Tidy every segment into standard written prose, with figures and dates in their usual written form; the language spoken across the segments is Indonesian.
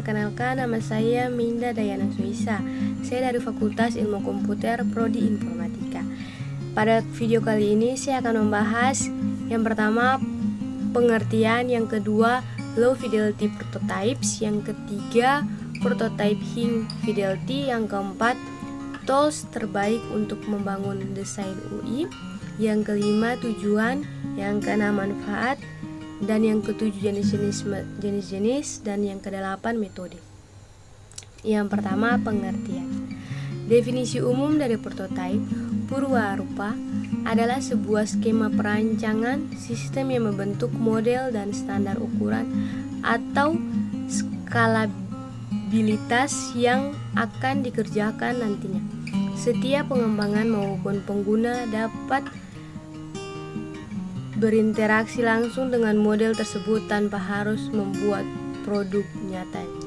perkenalkan, nama saya Minda Dayana Suisa. Saya dari Fakultas Ilmu Komputer Prodi Informatika. Pada video kali ini saya akan membahas yang pertama pengertian, yang kedua low fidelity prototypes, yang ketiga prototype high fidelity, yang keempat tools terbaik untuk membangun desain UI, yang kelima tujuan, yang keenam manfaat, dan yang ketujuh jenis-jenis, dan yang kedelapan metode. Yang pertama pengertian. Definisi umum dari prototipe purwarupa adalah sebuah skema perancangan sistem yang membentuk model dan standar ukuran atau skalabilitas yang akan dikerjakan nantinya. Setiap pengembangan maupun pengguna dapat berinteraksi langsung dengan model tersebut tanpa harus membuat produk nyatanya.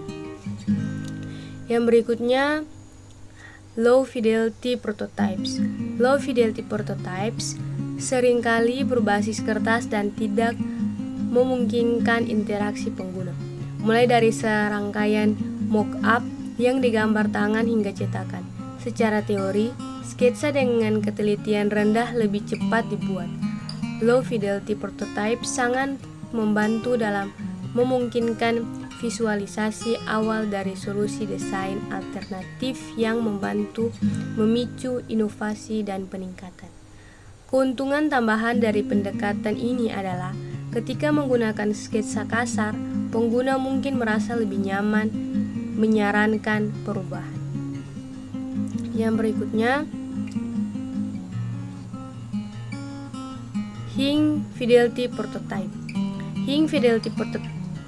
Yang berikutnya, low fidelity prototypes. Low fidelity prototypes seringkali berbasis kertas dan tidak memungkinkan interaksi pengguna. Mulai dari serangkaian mock-up yang digambar tangan hingga cetakan. Secara teori, sketsa dengan ketelitian rendah lebih cepat dibuat. Low fidelity prototype sangat membantu dalam memungkinkan visualisasi awal dari solusi desain alternatif yang membantu memicu inovasi dan peningkatan. Keuntungan tambahan dari pendekatan ini adalah ketika menggunakan sketsa kasar, pengguna mungkin merasa lebih nyaman menyarankan perubahan. Yang berikutnya, high fidelity prototype. High fidelity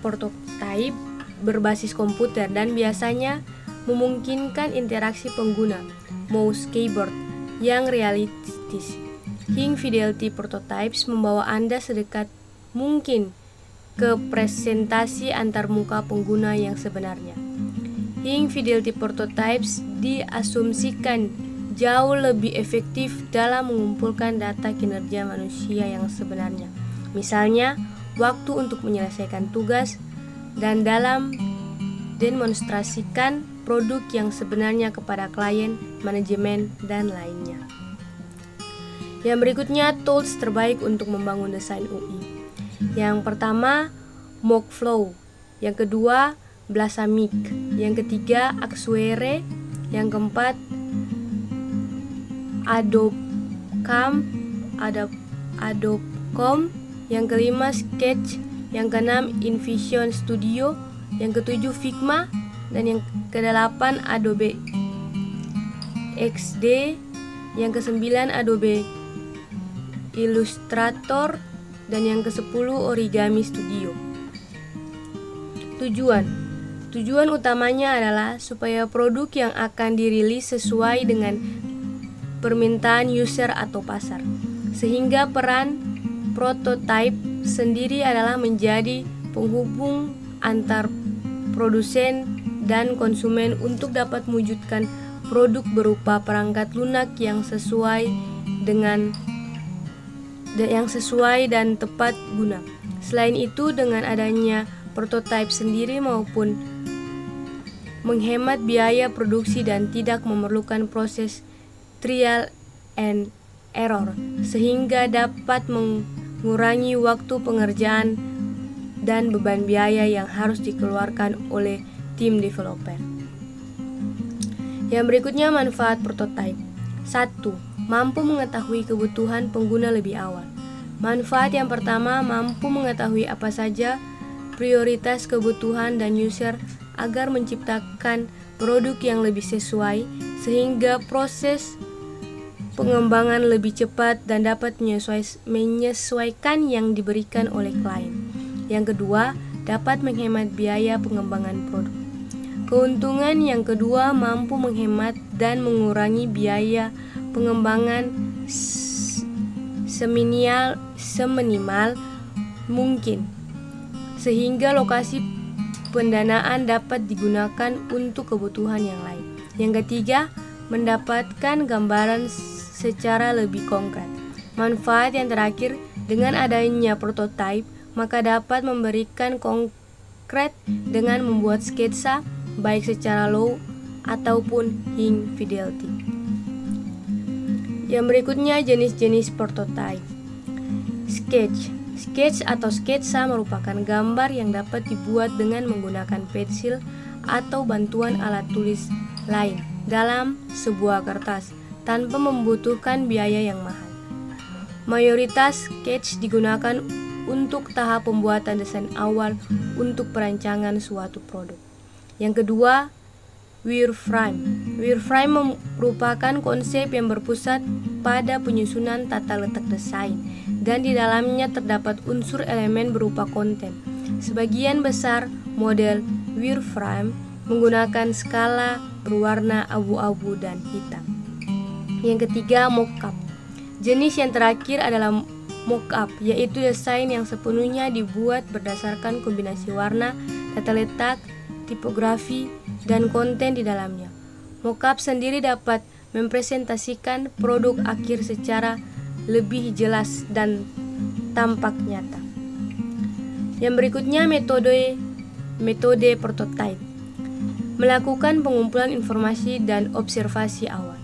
prototype berbasis komputer dan biasanya memungkinkan interaksi pengguna mouse keyboard yang realistis. High fidelity prototypes membawa Anda sedekat mungkin ke presentasi antarmuka pengguna yang sebenarnya. High fidelity prototypes diasumsikan jauh lebih efektif dalam mengumpulkan data kinerja manusia yang sebenarnya. Misalnya, waktu untuk menyelesaikan tugas dan dalam demonstrasikan produk yang sebenarnya kepada klien, manajemen, dan lainnya. Yang berikutnya, tools terbaik untuk membangun desain UI. Yang pertama, Mockflow. Yang kedua, Blasamic. Yang ketiga, Axware. Yang keempat, Adobe.com. Yang kelima Sketch. Yang keenam InVision Studio. Yang ketujuh Figma. Dan yang kedelapan Adobe XD. Yang kesembilan Adobe Illustrator. Dan yang kesepuluh Origami Studio. Tujuan utamanya adalah supaya produk yang akan dirilis sesuai dengan permintaan user atau pasar, sehingga peran prototype sendiri adalah menjadi penghubung antar produsen dan konsumen untuk dapat mewujudkan produk berupa perangkat lunak yang sesuai dan tepat guna. Selain itu, dengan adanya prototype sendiri maupun menghemat biaya produksi dan tidak memerlukan proses trial and error, sehingga dapat mengurangi waktu pengerjaan dan beban biaya yang harus dikeluarkan oleh tim developer. Yang berikutnya, manfaat prototype. 1. Mampu mengetahui kebutuhan pengguna lebih awal. Manfaat yang pertama, mampu mengetahui apa saja prioritas kebutuhan dan user agar menciptakan produk yang lebih sesuai, sehingga proses pengembangan lebih cepat dan dapat menyesuaikan yang diberikan oleh klien. Yang kedua, dapat menghemat biaya pengembangan produk. Keuntungan yang kedua, mampu menghemat dan mengurangi biaya pengembangan seminimal mungkin, sehingga lokasi pendanaan dapat digunakan untuk kebutuhan yang lain. Yang ketiga, mendapatkan gambaran secara lebih konkret. Manfaat yang terakhir, dengan adanya prototype, maka dapat memberikan concrete dengan membuat sketsa baik secara low ataupun high fidelity. Yang berikutnya jenis-jenis prototype. Sketch atau sketsa merupakan gambar yang dapat dibuat dengan menggunakan pensil atau bantuan alat tulis lain dalam sebuah kertas tanpa membutuhkan biaya yang mahal. Mayoritas sketch digunakan untuk tahap pembuatan desain awal untuk perancangan suatu produk. Yang kedua, wireframe. Wireframe merupakan konsep yang berpusat pada penyusunan tata letak desain dan di dalamnya terdapat unsur elemen berupa konten. Sebagian besar model wireframe menggunakan skala berwarna abu-abu dan hitam. Yang ketiga, mockup. Jenis yang terakhir adalah mockup, yaitu desain yang sepenuhnya dibuat berdasarkan kombinasi warna, tata letak, tipografi, dan konten di dalamnya. Mockup sendiri dapat mempresentasikan produk akhir secara lebih jelas dan tampak nyata. Yang berikutnya metode prototype. Melakukan pengumpulan informasi dan observasi awal.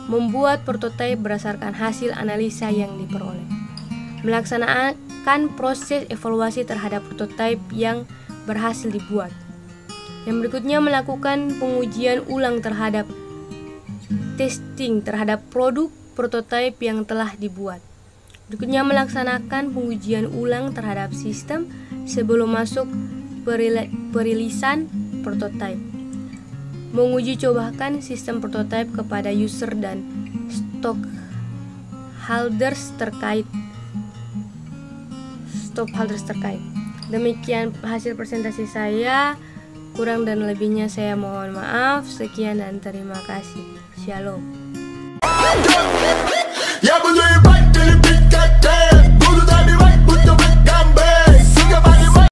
Membuat prototipe berdasarkan hasil analisa yang diperoleh. Melaksanakan proses evaluasi terhadap prototipe yang berhasil dibuat. Yang berikutnya melakukan pengujian ulang terhadap testing terhadap produk prototipe yang telah dibuat. Berikutnya melaksanakan pengujian ulang terhadap sistem sebelum masuk perilisan prototipe. Menguji cobakan sistem prototipe kepada user dan stockholders terkait. Demikian hasil presentasi saya. Kurang dan lebihnya saya mohon maaf. Sekian dan terima kasih. Shalom.